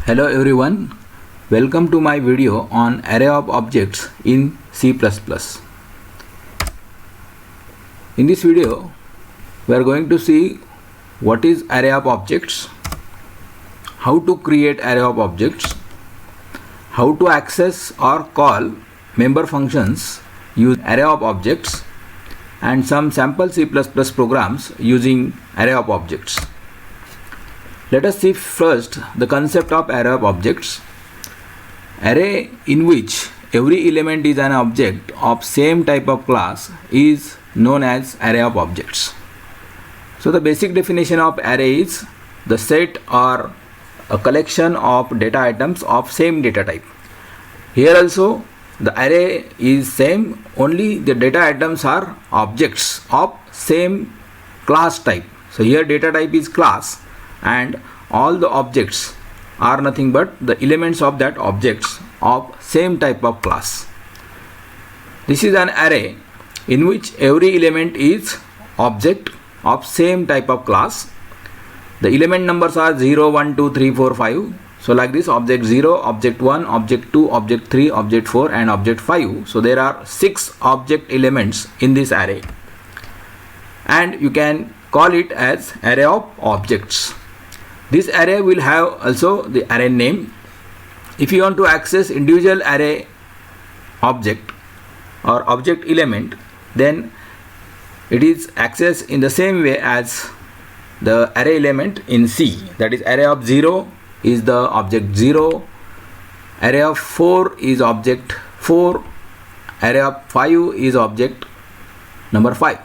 Hello everyone, welcome to my video on array of objects in C++. In this video, we are going to see what is array of objects, how to create array of objects, how to access or call member functions using array of objects, and some sample C++ programs using array of objects. Let us see first the concept of array of objects. Array in which every element is an object of same type of class is known as array of objects. So the basic definition of array is the set or a collection of data items of same data type. Here also the array is same, only the data items are objects of same class type. So here data type is class, and all the objects are nothing but the elements of that objects of same type of class. This is an array in which every element is object of same type of class. The element numbers are 0, 1, 2, 3, 4, 5. So like this, object 0, object 1, object 2, object 3, object 4 and object 5. So there are 6 object elements in this array, and you can call it as array of objects. This array will have also the array name. If you want to access individual array object or object element, then it is accessed in the same way as the array element in C. That is, array of 0 is the object 0, array of 4 is object 4, array of 5 is object number 5.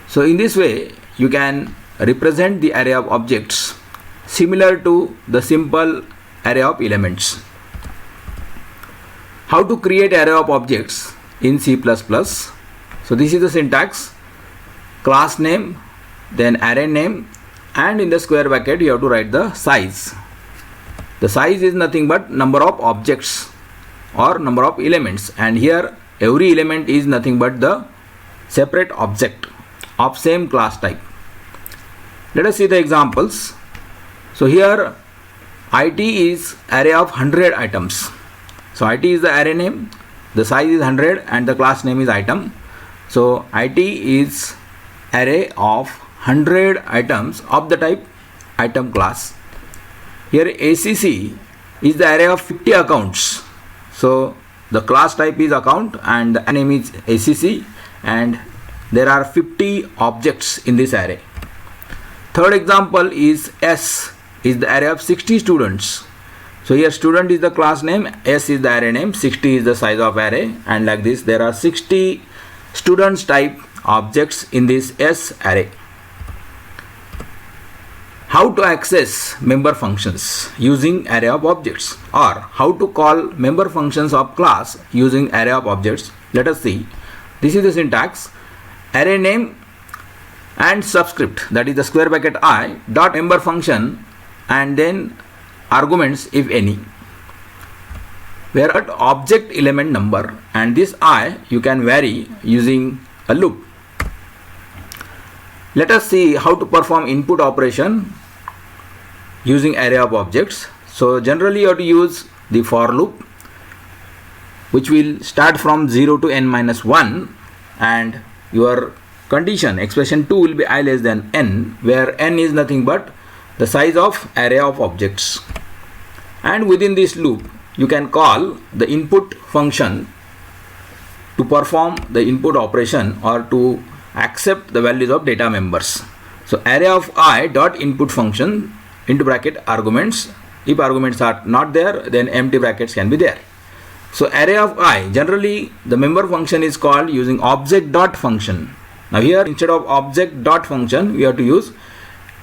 So in this way you can represent the array of objects similar to the simple array of elements. How to create array of objects in C++? So this is the syntax: class name, then array name, and in the square bracket you have to write the size. The size is nothing but number of objects or number of elements, and here every element is nothing but the separate object of same class type. Let us see the examples. So here IT is array of 100 items. So IT is the array name, the size is 100 and the class name is item. So IT is array of 100 items of the type item class. Here ACC is the array of 50 accounts. So the class type is account and the name is ACC, and there are 50 objects in this array. Third example is S is the array of 60 students. So here student is the class name, S is the array name, 60 is the size of array, and like this there are 60 students type objects in this S array. How to access member functions using array of objects, or how to call member functions of class using array of objects? Let us see. This is the syntax: array name and subscript, that is the square bracket I dot member function, and then arguments if any, where at object element number, and this I you can vary using a loop. Let us see how to perform input operation using array of objects. So generally you have to use the for loop, which will start from 0 to n-1, and your condition expression 2 will be I less than n, where n is nothing but the size of array of objects. And within this loop you can call the input function to perform the input operation or to accept the values of data members. So array of I dot input function into bracket arguments. If arguments are not there, then empty brackets can be there. So array of I, generally the member function is called using object dot function. Now here instead of object dot function we have to use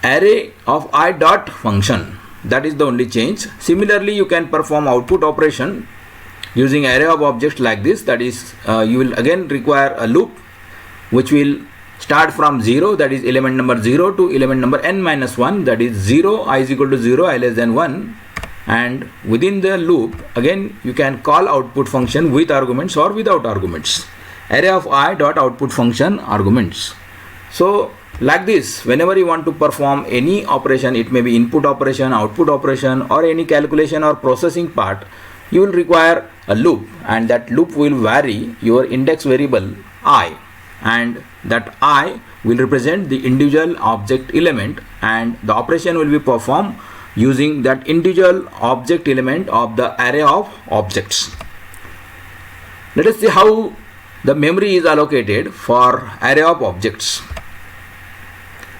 array of I dot function. That is the only change. Similarly you can perform output operation using array of objects like this. That is, you will again require a loop which will start from 0, that is element number 0, to element number n-1, that is 0, I is equal to 0, I less than 1, and within the loop again you can call output function with arguments or without arguments. Array of I dot output function arguments. So Like this, whenever you want to perform any operation, it may be input operation, output operation, or any calculation or processing part, you will require a loop, and that loop will vary your index variable I, and that I will represent the individual object element, and the operation will be performed using that individual object element of the array of objects. Let us see how the memory is allocated for array of objects.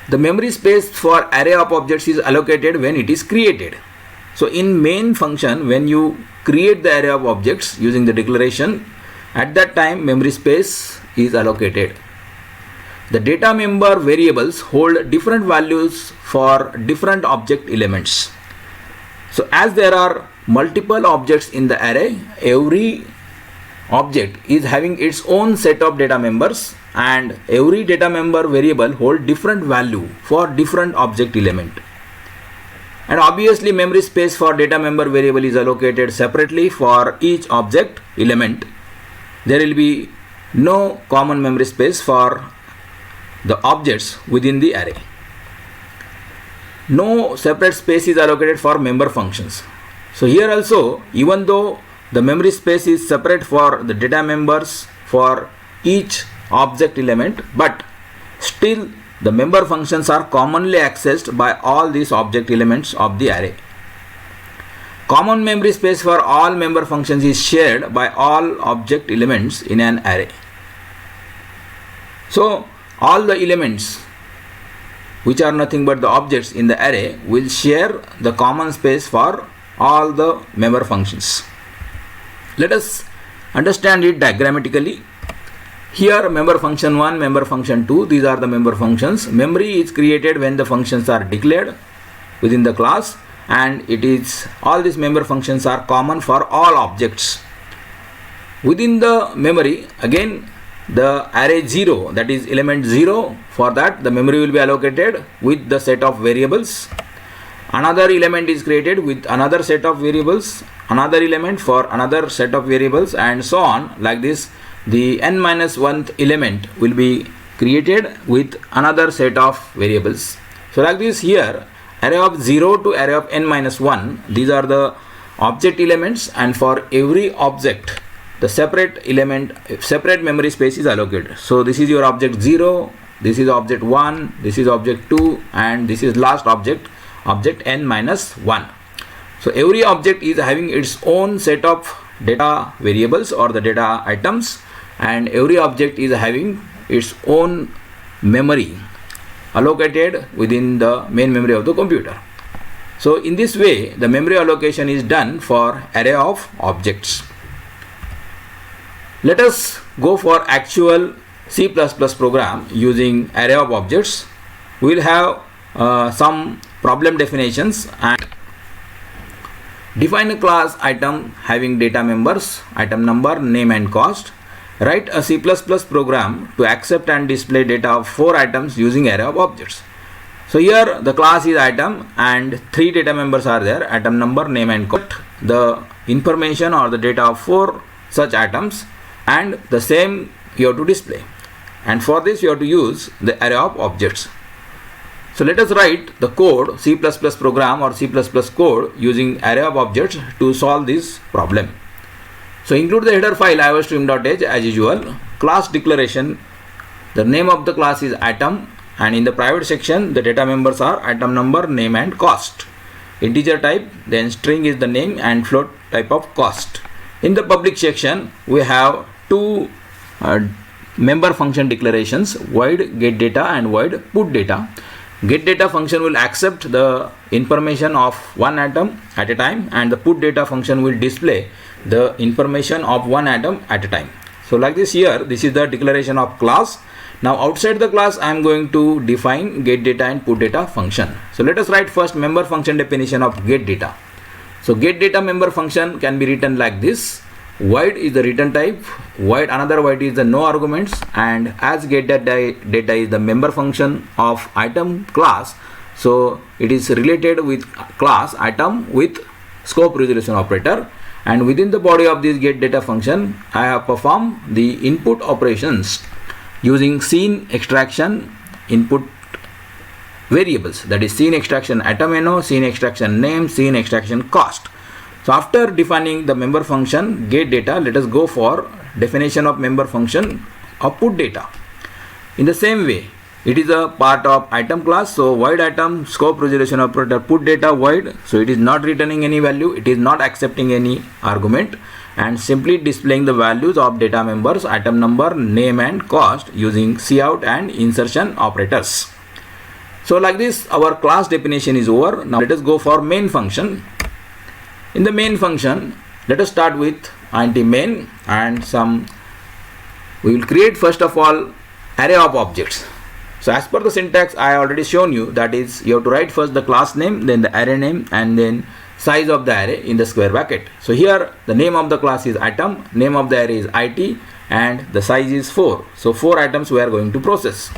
The memory space for array of objects is allocated when it is created. So in main function, when you create the array of objects using the declaration, at that time memory space is allocated. The data member variables hold different values for different object elements. So as there are multiple objects in the array, every object is having its own set of data members, and every data member variable hold different value for different object element. And obviously memory space for data member variable is allocated separately for each object element. There will be no common memory space for the objects within the array. No separate space is allocated for member functions. So here also, even though the memory space is separate for the data members for each object element, but still the member functions are commonly accessed by all these object elements of the array. Common memory space for all member functions is shared by all object elements in an array. So all the elements which are nothing but the objects in the array will share the common space for all the member functions. Let us understand it diagrammatically. Here member function 1, member function 2, these are the member functions. Memory is created when the functions are declared within the class, and it is all these member functions are common for all objects. Within the memory, again the array 0, that is element 0, for that the memory will be allocated with the set of variables. Another element is created with another set of variables, another element for another set of variables, and so on. Like this, the n-1th element will be created with another set of variables. So like this, here array of 0 to array of n-1, these are the object elements, and for every object the separate memory space is allocated. So this is your object 0, this is object 1, this is object 2, and this is last object n-1. So every object is having its own set of data variables or the data items, and every object is having its own memory allocated within the main memory of the computer. So in this way the memory allocation is done for array of objects. Let us go for actual C++ program using array of objects. We will have some problem definitions, and define a class item having data members, item number, name and cost. Write a C++ program to accept and display data of 4 items using array of objects. So here the class is item and 3 data members are there, item number, name and cost. The information or the data of 4 such items, and the same you have to display, and for this you have to use the array of objects. So let us write the code, C++ program or C++ code using array of objects to solve this problem. So include the header file iostream.h as usual. Class declaration, the name of the class is item, and in the private section the data members are item number, name and cost. Integer type, then string is the name and float type of cost. In the public section we have two member function declarations, void get data and void put data. Get data function will accept the information of one atom at a time, and the put data function will display the information of one atom at a time. So like this, here this is the declaration of class. Now outside the class I am going to define get data and put data function. So let us write first member function definition of get data. So get data member function can be written like this. Void is the return type, void another void is the no arguments, and as get data is the member function of item class, so it is related with class item with scope resolution operator, and within the body of this get data function I have performed the input operations using scene extraction, input variables, that is scene extraction atom NO, scene extraction name, scene extraction cost. So after defining the member function get data, let us go for definition of member function of put data. In the same way, it is a part of item class, so void item scope resolution operator put data void, so it is not returning any value, it is not accepting any argument, and simply displaying the values of data members item number, name and cost using cout and insertion operators. So like this our class definition is over. Now let us go for main function. In the main function, let us start with int main, and we will create first of all array of objects. So as per the syntax I already shown you, that is you have to write first the class name, then the array name, and then size of the array in the square bracket. So here the name of the class is item, name of the array is it, and the size is 4. So 4 items we are going to process.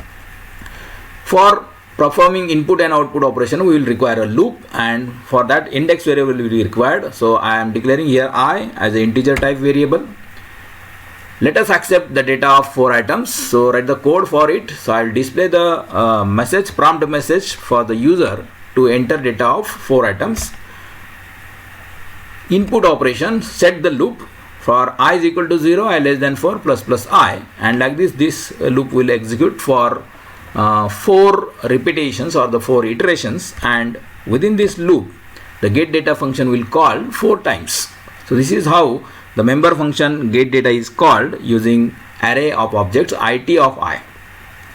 For performing input and output operation we will require a loop, and for that index variable will be required. So I am declaring here I as an integer type variable. Let us accept the data of 4 items. So write the code for it. So I will display the message, prompt message for the user to enter data of 4 items. Input operation, set the loop for I is equal to 0, I less than 4 plus I, and like this loop will execute for 4 repetitions or the 4 iterations, and within this loop the get data function will call 4 times. So this is how the member function get data is called using array of objects it of I.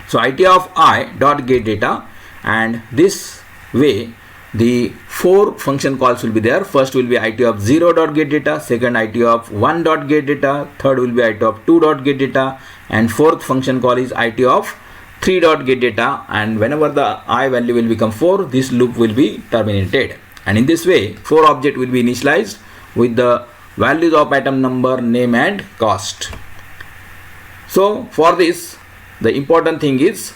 So it of I dot get data, and this way the 4 function calls will be there. First will be it of 0 dot get data, second it of 1 dot get data, third will be it of 2 dot get data, and fourth function call is it of 3 dot get data, and whenever the I value will become 4, this loop will be terminated. And in this way 4 object will be initialized with the values of item number, name and cost. So for this the important thing is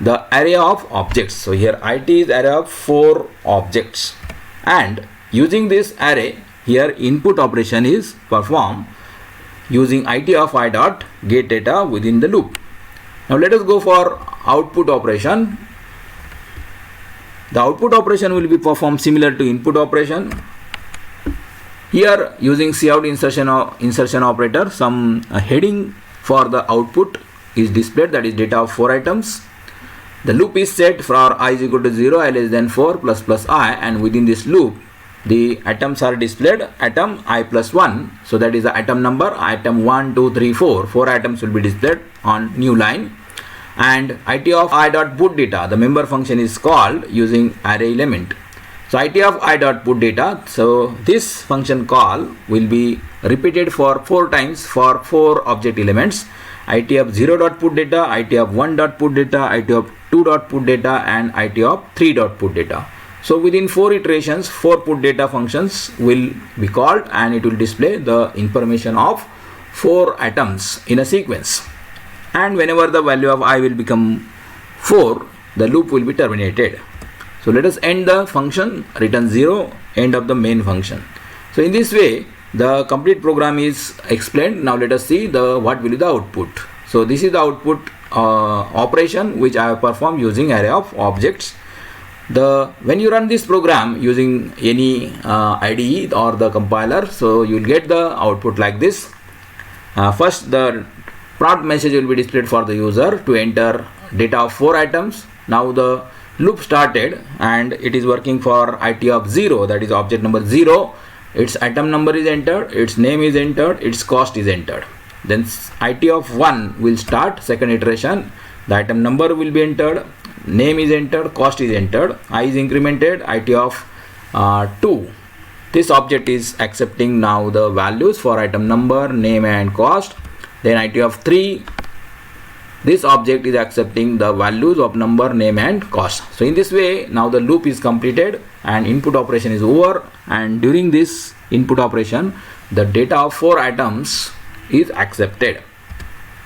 the array of objects. So here it is array of 4 objects, and using this array here input operation is performed using it of I dot get data within the loop. Now let us go for output operation. The output operation will be performed similar to input operation. Here using cout insertion operator, some heading for the output is displayed, that is data of 4 items. The loop is set for I is equal to 0, I less than 4 plus I, and within this loop the items are displayed item I plus 1. So that is the item number, item 1, 2, 3, 4. 4 items will be displayed on new line. And it of I dot put data, the member function is called using array element. So it of I dot put data, so this function call will be repeated for 4 times for 4 object elements. It of 0 dot put data, it of 1 dot put data, it of 2 dot put data, and it of 3 dot put data. So within 4 iterations 4 put data functions will be called, and it will display the information of 4 items in a sequence. And whenever the value of I will become 4, the loop will be terminated. So let us end the function, return 0, end of the main function. So in this way the complete program is explained. Now let us see what will be the output. So this is the output operation which I have performed using array of objects. When you run this program using any IDE or the compiler, so you will get the output like this. First the prompt message will be displayed for the user to enter data of 4 items. Now the loop started and it is working for it of 0, that is object number 0. Its item number is entered, its name is entered, its cost is entered. Then it of 1 will start, second iteration. The item number will be entered, name is entered, cost is entered, I is incremented, it of 2. This object is accepting now the values for item number, name and cost. Then it of 3, this object is accepting the values of number, name and cost. So in this way now the loop is completed and input operation is over, and during this input operation the data of 4 items is accepted.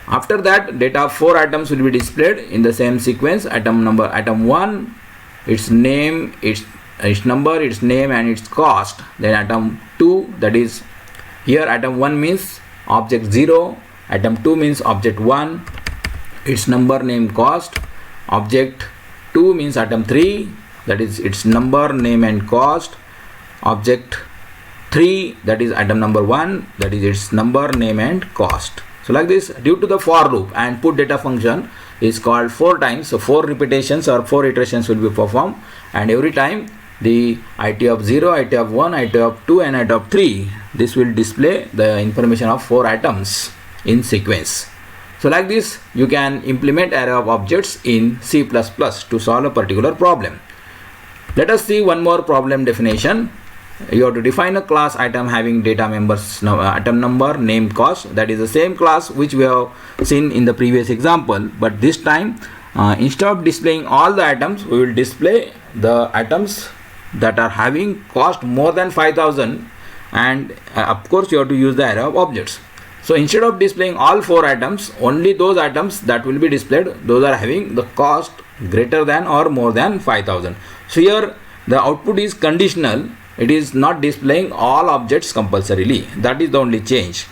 After that data of 4 items will be displayed in the same sequence. Item number, item 1, its name, its number, its name and its cost. Then item 2, that is here item 1 means object 0, item 2 means object 1, its number, name, cost. Object 2 means item 3, that is its number, name and cost. Object 3, that is item number 1, that is its number, name and cost. So like this, due to the for loop and put data function is called 4 times, so 4 repetitions or 4 iterations will be performed, and every time the IT of 0, IT of 1, IT of 2 and IT of 3, this will display the information of 4 items in sequence. So like this, you can implement array of objects in C++ to solve a particular problem. Let us see one more problem definition. You have to define a class item having data members, item number, name, cost. That is the same class which we have seen in the previous example, but this time instead of displaying all the items, we will display the items that are having cost more than 5,000, and of course you have to use the array of objects. So instead of displaying all 4 items, only those items that will be displayed, those are having the cost greater than or more than 5,000. So here the output is conditional. It is not displaying all objects compulsorily. That is the only change.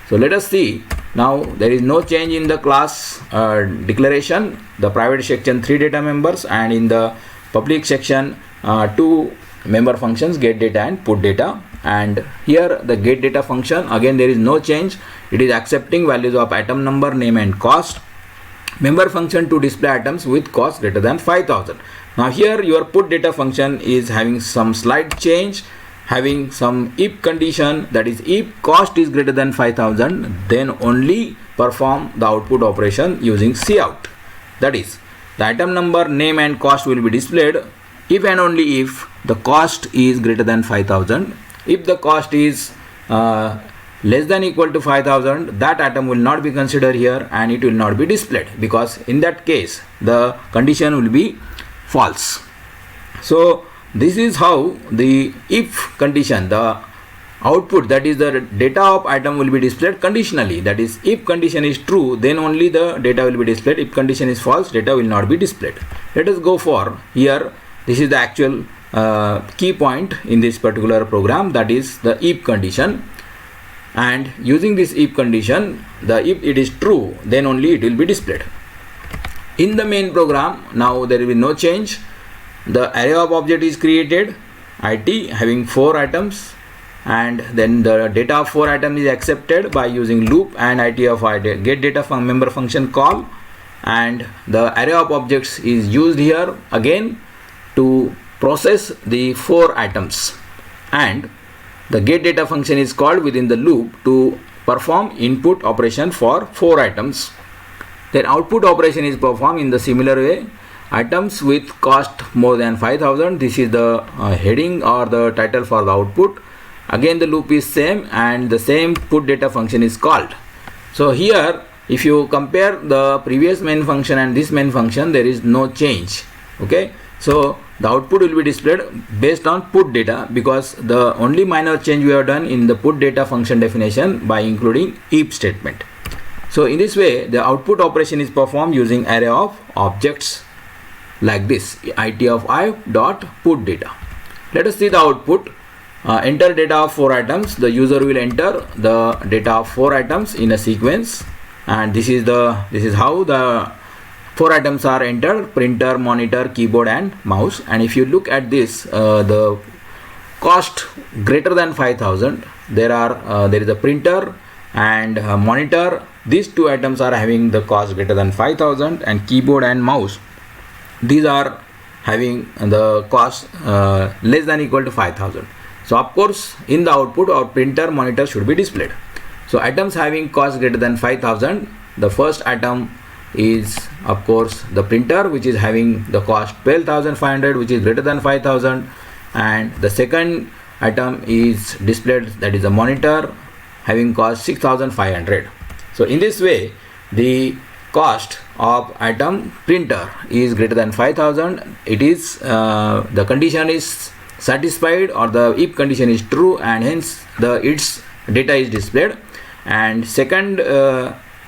So let us see. Now there is no change in the class declaration, the private section 3 data members, and in the public section 2 member functions, get data and put data. And here the get data function, again there is no change. It is accepting values of item number, name and cost. Member function to display items with cost greater than 5,000. Now here your put data function is having some slight change, having some if condition, that is if cost is greater than 5,000, then only perform the output operation using cout. That is, the item number, name and cost will be displayed if and only if the cost is greater than 5,000. If the cost is less than equal to 5,000, that item will not be considered here and it will not be displayed, because in that case the condition will be false. So this is how the if condition, the output, that is the data of item, will be displayed conditionally. That is, if condition is true, then only the data will be displayed. If condition is false, data will not be displayed. Let us go for here. This is the actual key point in this particular program, that is the if condition. And using this if condition, if it is true, then only it will be displayed. In the main program, now there will be no change. The array of object is created, IT having 4 items, and then the data of 4 items is accepted by using loop and IT of get data from member function call, and the array of objects is used here again to process the 4 items, and the get data function is called within the loop to perform input operation for 4 items. Then output operation is performed in the similar way. Items with cost more than 5,000, this is the heading or the title for the output. Again the loop is same and the same put data function is called. So here if you compare the previous main function and this main function, there is no change. Okay, so the output will be displayed based on put data, because the only minor change we have done in the put data function definition by including if statement. So in this way the output operation is performed using array of objects like this, it of I dot put data. Let us see the output. Enter data of 4 items. The user will enter the data of 4 items in a sequence, and this is how the 4 items are entered: printer, monitor, keyboard and mouse. And if you look at this, the cost greater than 5,000, there is a printer and monitor. These 2 items are having the cost greater than 5,000, and keyboard and mouse, these are having the cost less than equal to 5,000. So of course in the output our printer, monitor should be displayed. So items having cost greater than 5,000, the first item is of course the printer, which is having the cost 12,500, which is greater than 5,000, and the second item is displayed, that is a monitor, having cost 6,500. So in this way the cost of item printer is greater than 5,000. It is the condition is satisfied, or the if condition is true, and hence its data is displayed. And second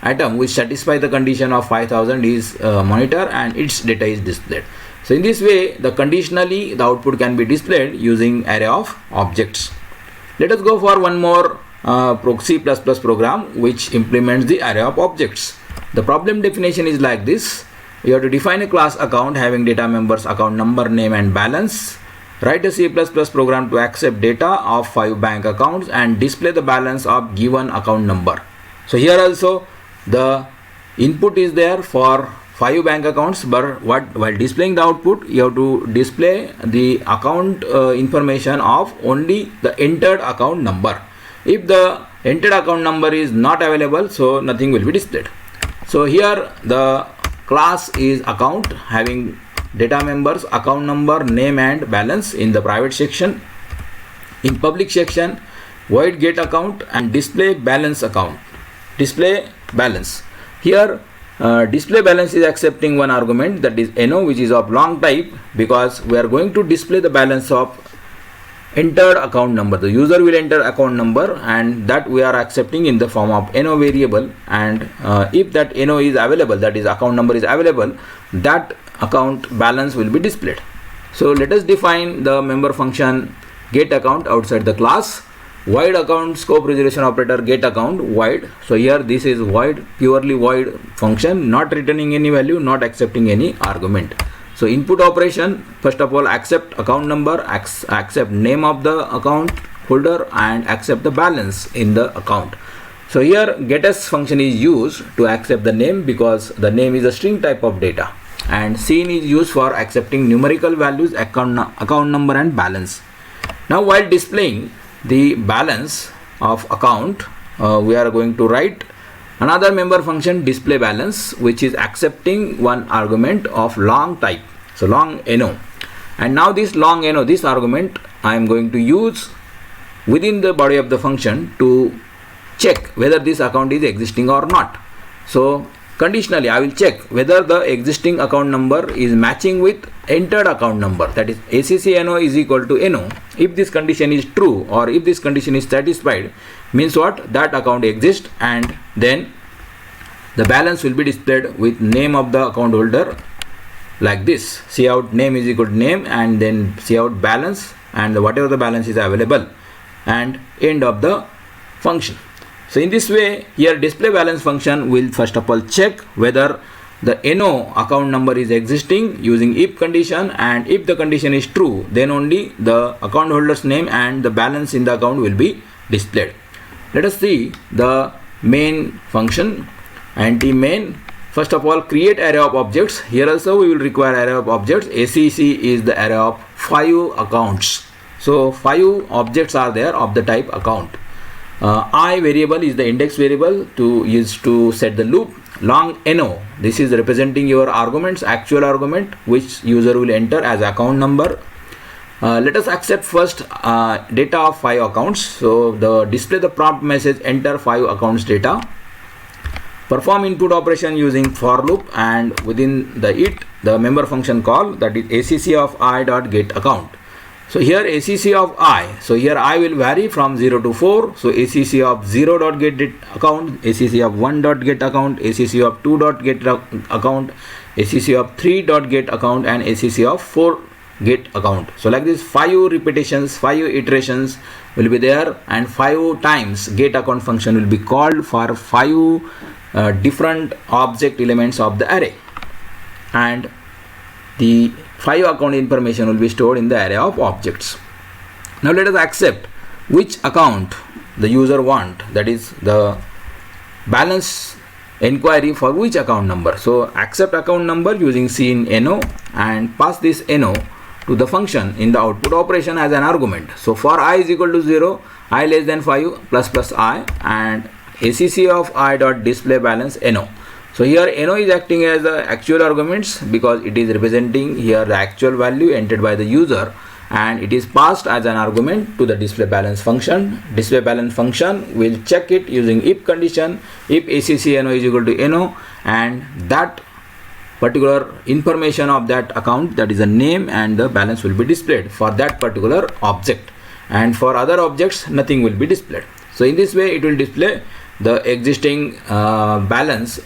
item which satisfies the condition of 5,000 is monitor, and its data is displayed. So in this way the conditionally the output can be displayed using array of objects. Let us go for one more C++ program which implements the array of objects. The problem definition is like this. you have to define a class account having data members, account number, name and balance. Write a C++ program to accept data of 5 bank accounts and display the balance of given account number. So here also the input is there for 5 bank accounts, but while displaying the output, you have to display the account information of only the entered account number. If the entered account number is not available, so nothing will be displayed. So here the class is account having data members, account number, name and balance in the private section. In public section, void get account and display balance account. Display balance. Here display balance is accepting one argument, that is NO, which is of long type, because we are going to display the balance of entered account number. The user will enter account number and that we are accepting in the form of NO variable, and if that NO is available, that is account number is available, that account balance will be displayed. So let us define the member function get account outside the class. Void account scope resolution operator get account void. So here this is void, purely void function, not returning any value, not accepting any argument. So input operation, first of all accept account number, accept name of the account holder and accept the balance in the account. So here getS function is used to accept the name because the name is a string type of data, and scene is used for accepting numerical values, account number and balance. Now while displaying the balance of account, we are going to write another member function display balance, which is accepting one argument of long type, so long NO. And now this long NO, this argument I am going to use within the body of the function to check whether this account is existing or not. So conditionally I will check whether the existing account number is matching with entered account number, that is ACC NO is equal to NO. If this condition is true or if this condition is satisfied, means what, that account exists, and then the balance will be displayed with name of the account holder like this. Cout name is equal to name and then cout balance and whatever the balance is available, and end of the function. So in this way, here display balance function will first of all check whether the NO account number is existing using if condition, and if the condition is true, then only the account holder's name and the balance in the account will be displayed. Let us see the main function. Anti-main, first of all create array of objects. Here also we will require array of objects. ACC is the array of 5 accounts. So 5 objects are there of the type account. I variable is the index variable to use to set the loop. Long NO, this is representing your arguments, actual argument which user will enter as account number. Let us accept first data of 5 accounts. So the display the prompt message enter 5 accounts data. Perform input operation using for loop, and within the member function call, that is ACC of I dot get account. So here ACC of I, so here I will vary from 0 to 4. So ACC of 0 dot get account, ACC of 1 dot get account, ACC of 2 dot get account, ACC of 3 dot get account, and ACC of 4 get account. So like this 5 repetitions, 5 iterations will be there, and 5 times get account function will be called for 5 different object elements of the array, and the 5 account information will be stored in the array of objects. Now let us accept which account the user want, that is the balance inquiry for which account number. So accept account number using scene NO and pass this NO to the function in the output operation as an argument. So for I is equal to 0, I less than 5 plus I, and ACC of I dot display balance NO. So here NO is acting as the actual arguments because it is representing here the actual value entered by the user, and it is passed as an argument to the display balance function. Display balance function will check it using if condition, if ACC NO is equal to NO, and that particular information of that account, that is the name and the balance, will be displayed for that particular object, and for other objects nothing will be displayed. So in this way it will display the existing balance,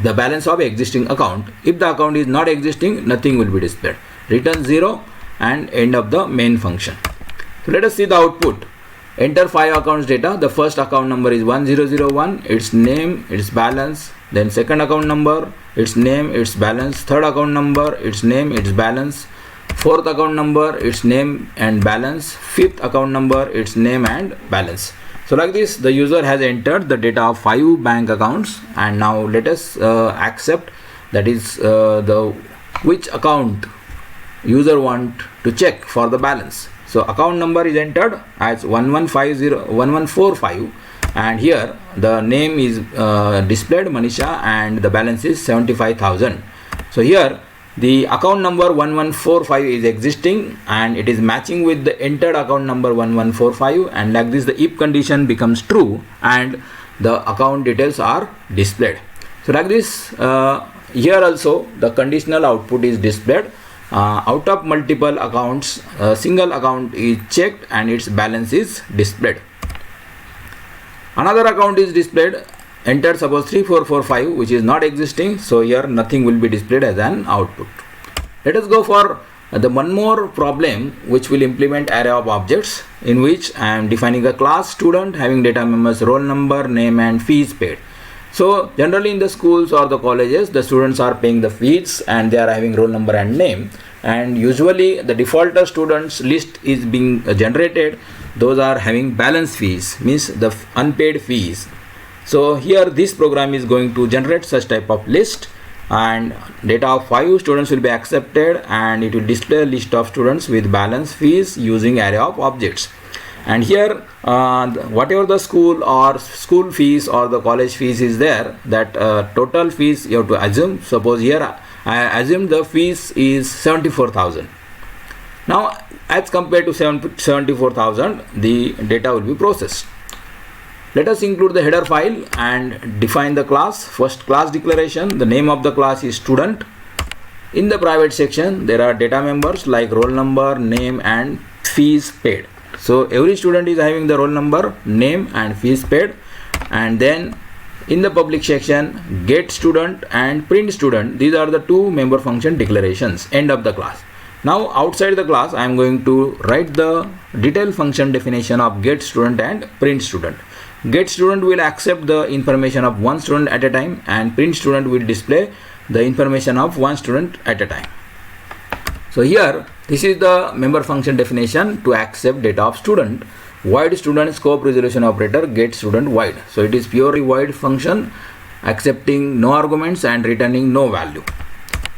the balance of existing account. If the account is not existing, nothing will be displayed. Return 0 and end of the main function. So let us see the output. enter 5 accounts data. The first account number is 1001, its name, its balance. Then second account number, its name, its balance. Third account number, its name, its balance. Fourth account number, its name and balance. Fifth account number, its name and balance. So like this, the user has entered the data of 5 bank accounts, and now let us accept, that is which account user want to check for the balance. So account number is entered as 1145, and here the name is displayed Manisha, and the balance is 75,000. So here the account number 1145 is existing and it is matching with the entered account number 1145, and like this the if condition becomes true and the account details are displayed. So like this, here also the conditional output is displayed. Out of multiple accounts, a single account is checked and its balance is displayed. Another account is displayed, entered suppose 3445, which is not existing, so here nothing will be displayed as an output. Let us go for the one more problem which will implement array of objects, in which I am defining a class student having data members roll number, name and fees paid. So generally in the schools or the colleges, the students are paying the fees and they are having roll number and name, and usually the default students list is being generated. Those are having balance fees, means the unpaid fees. So here this program is going to generate such type of list, and data of 5 students will be accepted, and it will display a list of students with balance fees using array of objects. And here whatever the school or school fees or the college fees is there, that total fees you have to assume. Suppose here I assume the fees is 74,000. Now as compared to 74,000, the data will be processed. Let us include the header file and define the class. First, class declaration. The name of the class is student. In the private section there are data members like roll number, name and fees paid. So every student is having the roll number, name and fees paid. And then in the public section, get student and print student, these are the two member function declarations, end of the class. Now outside the class I am going to write the detailed function definition of get student and print student. Get student will accept the information of one student at a time, and print student will display the information of one student at a time. So here this is the member function definition to accept data of student. Void student scope resolution operator get student void. So it is purely void function, accepting no arguments and returning no value.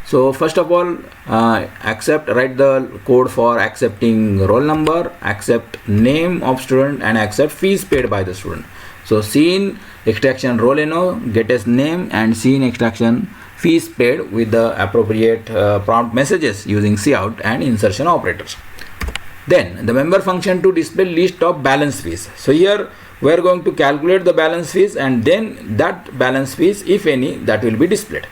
So first of all, write the code for accepting roll number, accept name of student and accept fees paid by the student. So scene extraction roll no, get as name, and scene extraction fees paid with the appropriate prompt messages using cout and insertion operators. Then the member function to display list of balance fees. So here we are going to calculate the balance fees, and then that balance fees, if any, that will be displayed.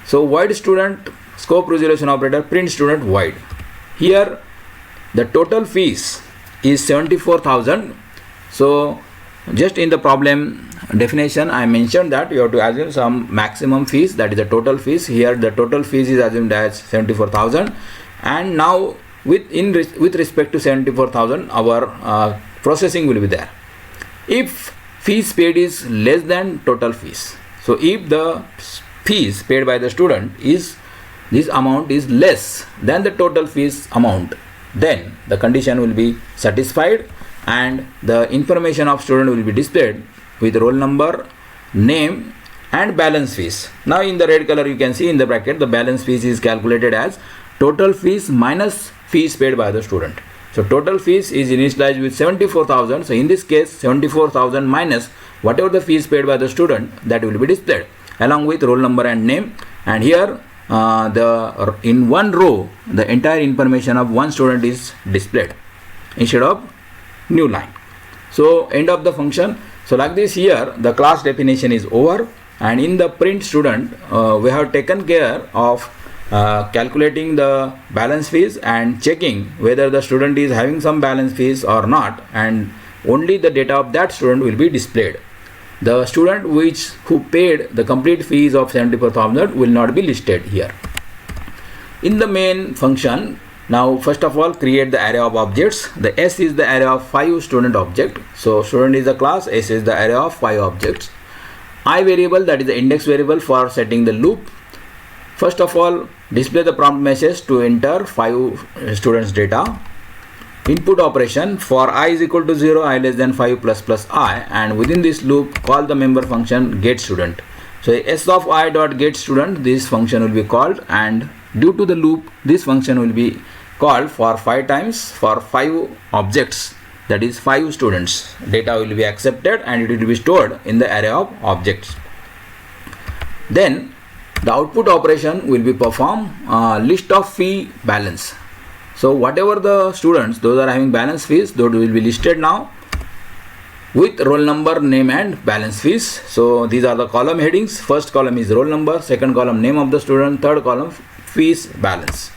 So void student scope resolution operator print student void. Here the total fees is 74,000. So just in the problem definition I mentioned that you have to assume some maximum fees, that is the total fees. Here the total fees is assumed as 74,000, and now with respect to 74,000 our processing will be there. If fees paid is less than total fees, so if the fees paid by the student is this amount is less than the total fees amount, then the condition will be satisfied and the information of student will be displayed with roll number, name and balance fees. Now in the red color you can see in the bracket the balance fees is calculated as total fees minus fees paid by the student. So total fees is initialized with 74,000. So in this case 74,000 minus whatever the fees paid by the student, that will be displayed along with roll number and name. And here in one row the entire information of one student is displayed instead of new line. So end of the function. So like this, here the class definition is over, and in the print student we have taken care of calculating the balance fees and checking whether the student is having some balance fees or not, and only the data of that student will be displayed. The student who paid the complete fees of 74,000 will not be listed here. In the main function Now first of all create the array of objects. The S is the array of 5 student object. So student is the class, S is the array of 5 objects. I variable, that is the index variable for setting the loop. First of all display the prompt message to enter 5 students data. Input operation for I is equal to 0, I less than 5 plus I, and within this loop call the member function get student. So S of I dot get student, this function will be called, and due to the loop this function will be called for 5 times for 5 objects, that is 5 students. Data will be accepted and it will be stored in the array of objects. Then the output operation will be perform list of fee balance. So whatever the students, those are having balance fees, those will be listed now with roll number, name and balance fees. So these are the column headings. First column is roll number, second column name of the student, third column fees balance.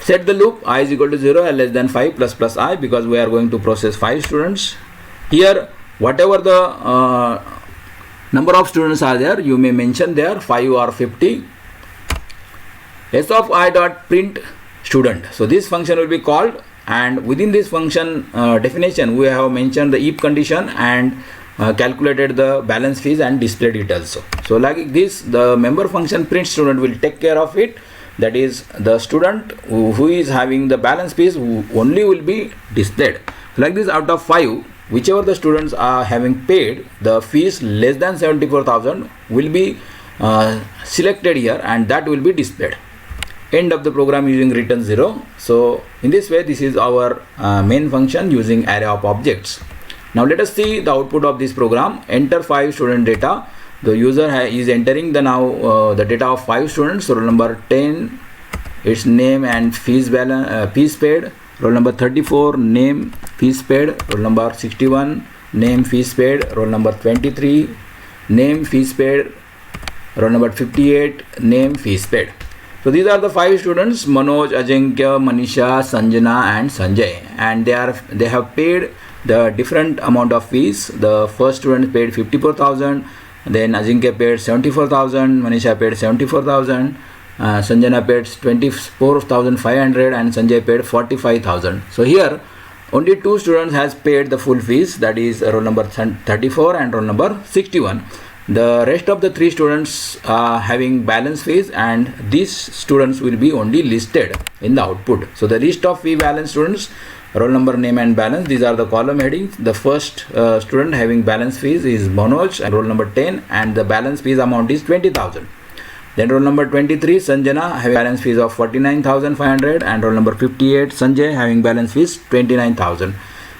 Set the loop I is equal to 0, I less than 5 plus I, because we are going to process 5 students. Here whatever the number of students are there, you may mention there 5 or 50. S of I dot print student. So this function will be called, and within this function definition we have mentioned the if condition and calculated the balance fees and displayed it also. So like this, the member function print student will take care of it. That is the student who is having the balance fees only will be displayed. Like this, out of 5, whichever the students are having paid the fees less than 74,000 will be selected here, and that will be displayed. End of the program using return 0. So in this way, this is our main function using array of objects. Now let us see the output of this program. Enter 5 student data. The user is entering the now the data of 5 students. So roll number 10, its name and fees balance, fees paid. Roll number 34, name, fees paid. Roll number 61, name, fees paid. Roll number 23, name, fees paid. Roll number 58, name, fees paid. So these are the 5 students: Manoj, Ajinkya, Manisha, Sanjana and Sanjay, and they have paid the different amount of fees. The first student paid 54,000, then Ajinkya paid 74,000, Manisha paid 74,000, Sanjana paid 24,500 and Sanjay paid 45,000. So here only 2 students has paid the full fees, that is roll number 34 and roll number 61. The rest of the 3 students are having balance fees, and these students will be only listed in the output. So the list of fee balance students, roll number, name and balance, these are the column headings. The first student having balance fees is Manoj and roll number 10, and the balance fees amount is 20,000. Then roll number 23 Sanjana having balance fees of 49,500, and roll number 58 Sanjay having balance fees 29,000.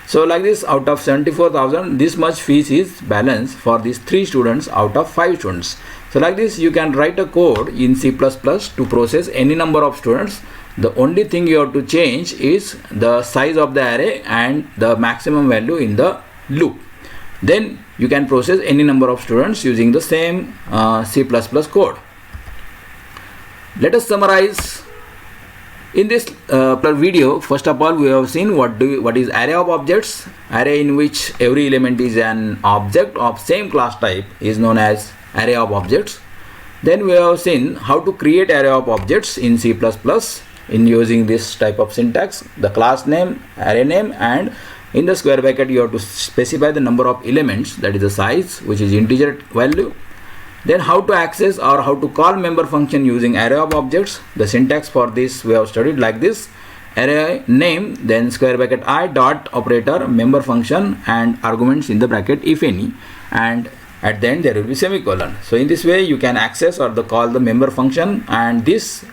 So like this, out of 74,000, this much fees is balance for these 3 students out of 5 students. So like this, you can write a code in C++ to process any number of students. The only thing you have to change is the size of the array and the maximum value in the loop. Then you can process any number of students using the same C++ code. Let us summarize. In this video, first of all, we have seen what is array of objects. Array in which every element is an object of same class type is known as array of objects. Then we have seen how to create array of objects in C++ in using this type of syntax: the class name, array name, and in the square bracket you have to specify the number of elements, that is the size, which is integer value. Then how to access or how to call member function using array of objects. The syntax for this we have studied like this: array name, then square bracket I dot operator, member function, and arguments in the bracket if any, and at the end there will be semicolon. So in this way you can access or call the member function, and this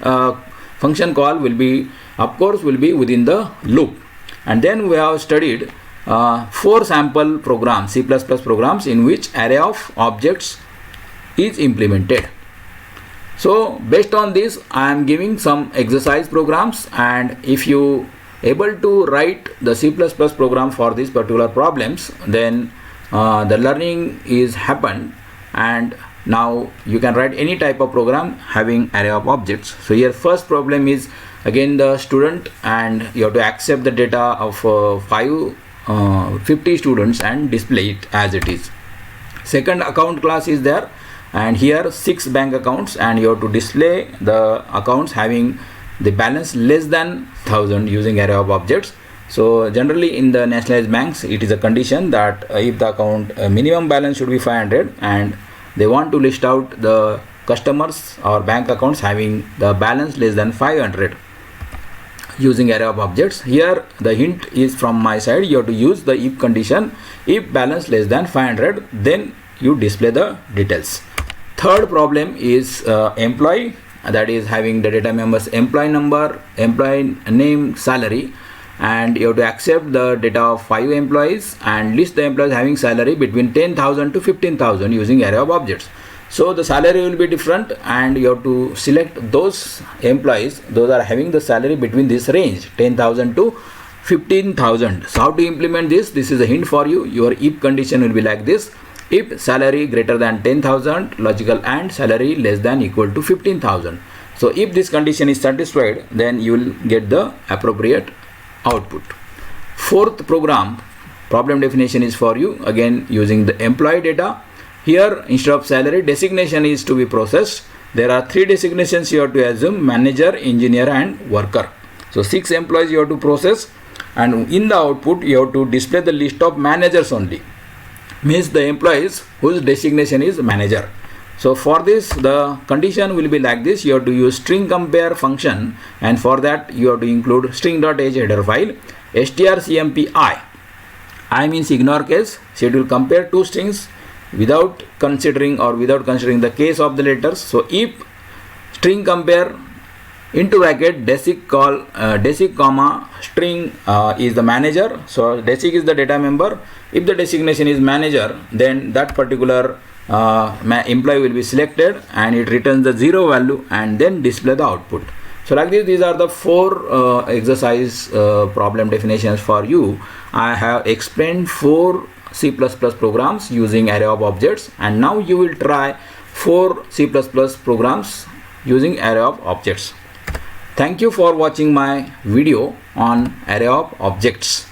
function call will be, of course, will be within the loop. And then we have studied 4 sample programs, C++ programs, in which array of objects is implemented. So based on this, I am giving some exercise programs, and if you able to write the C++ program for these particular problems, then the learning is happened, and now you can write any type of program having array of objects. So here first problem is again the student, and you have to accept the data of 50 students and display it as it is. Second account class is there, and here 6 bank accounts, and you have to display the accounts having the balance less than 1000 using array of objects. So generally in the nationalized banks, it is a condition that if the account minimum balance should be 500 and they want to list out the customers or bank accounts having the balance less than 500 using array of objects. Here the hint is from my side, you have to use the if condition. If balance less than 500, then you display the details. Third problem is employee, that is having the data members employee number, employee name, salary, and you have to accept the data of 5 employees and list the employees having salary between 10,000 to 15,000 using array of objects. So the salary will be different and you have to select those employees, those are having the salary between this range 10,000 to 15,000. So how to implement this? This is a hint for you. Your if condition will be like this: if salary greater than 10,000, logical and salary less than equal to 15,000. So if this condition is satisfied, then you will get the appropriate output. Fourth problem definition is for you, again using the employee data. Here instead of salary, designation is to be processed. There are 3 designations you have to assume: manager, engineer and worker. So 6 employees you have to process, and in the output you have to display the list of managers only, means the employees whose designation is manager. So for this the condition will be like this: you have to use string compare function, and for that you have to include string.h header file, strcmp I means ignore case, so it will compare 2 strings without considering the case of the letters. So if string compare into bracket desic comma string is the manager, so desic is the data member. If the designation is manager, then that particular employee will be selected and it returns the 0 value and then display the output. So like this, these are the 4 exercise problem definitions for you. I have explained 4 C++ programs using array of objects, and now you will try 4 C++ programs using array of objects. Thank you for watching my video on array of objects.